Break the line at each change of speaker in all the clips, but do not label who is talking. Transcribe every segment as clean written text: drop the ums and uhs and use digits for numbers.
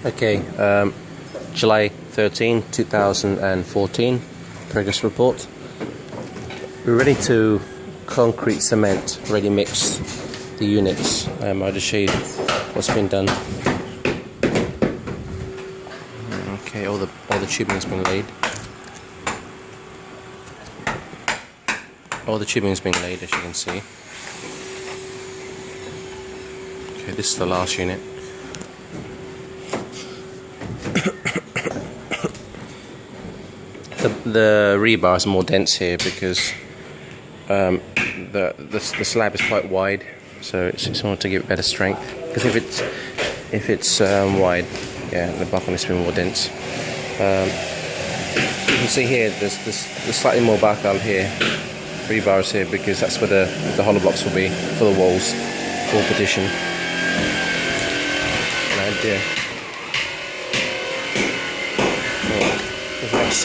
Okay, July 13, 2014, progress report. We're ready to concrete cement, ready mix the units. I'll just show you what's been done. Okay, all the tubing's been laid. All the tubing's been laid, as you can see. Okay, this is the last unit. The rebar is more dense here because the slab is quite wide, so it's in order to give it better strength. Because if it's wide, yeah, the bark on this will be more dense. You can see here there's slightly more bark out here, rebar is here, because that's where the hollow blocks will be for the walls, wall partition. And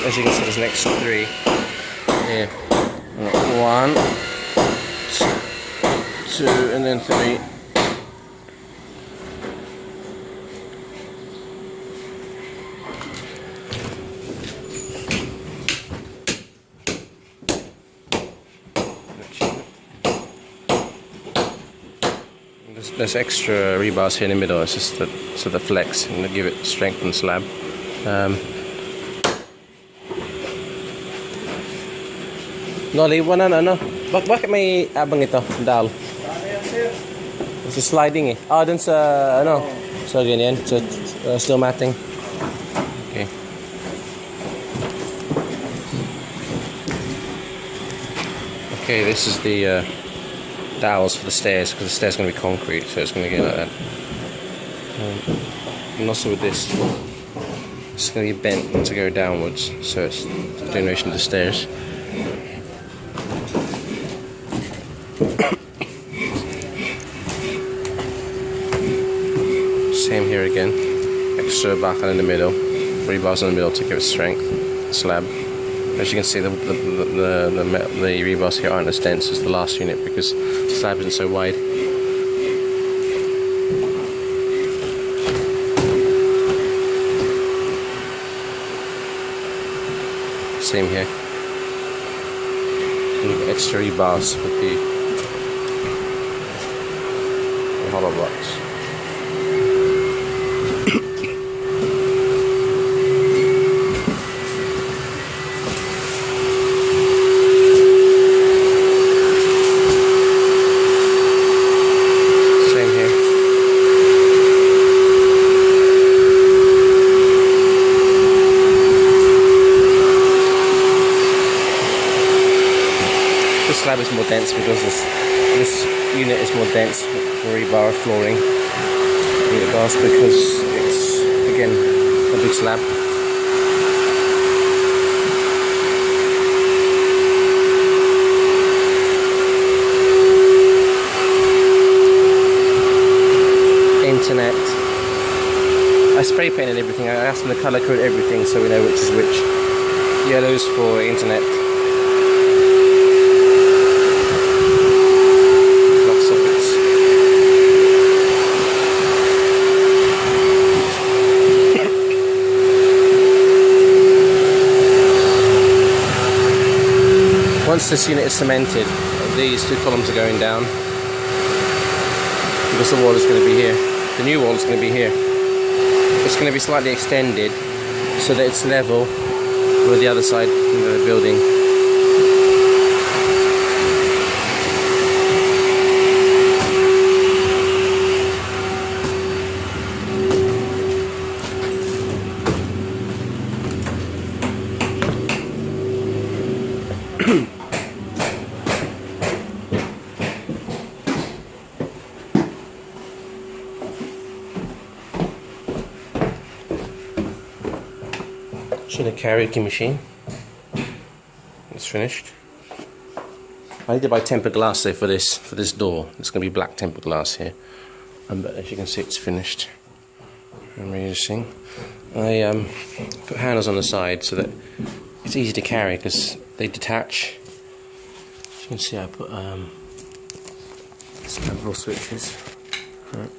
as you can see, there's an extra 3 here. 1, 2, and then 3. There's extra rebars here in the middle. It's just so the flex and to give it strength and slab. Noli, ano? Bakit may abang ito, dal? It's sliding eh. Ah, dun sa, ano? So, ganyan. So, still matting. Okay. Okay, this is the dowels for the stairs, because the stairs are going to be concrete, so it's going to get like that. And also with this, it's going to be bent to go downwards, so it's the continuation of the stairs. Same here again, extra back in the middle, rebars in the middle to give it strength, slab. As you can see, the rebars here aren't as dense as the last unit because the slab isn't so wide. Same here. And extra rebars with the hollow blocks. The slab is more dense because this unit is more dense for rebar flooring unit bars because it's, again, a big slab. Internet. I spray painted everything. I asked them to colour code everything so we know which is which. Yellow's for internet. Once this unit is cemented, these 2 columns are going down because the wall is going to be here. The new wall is going to be here. It's going to be slightly extended so that it's level with the other side of the building. Should have karaoke machine. It's finished. I need to buy tempered glass though for this door. It's going to be black tempered glass here. But as you can see, it's finished. I'm reusing. I put handles on the side so that it's easy to carry because they detach. As you can see, I put several switches. Right.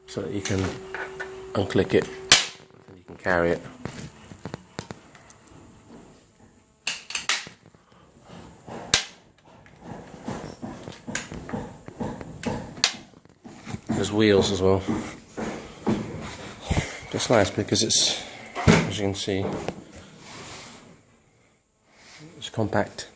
so that you can unclick it and you can carry it. There's wheels as well. It's nice because it's, as you can see, it's compact.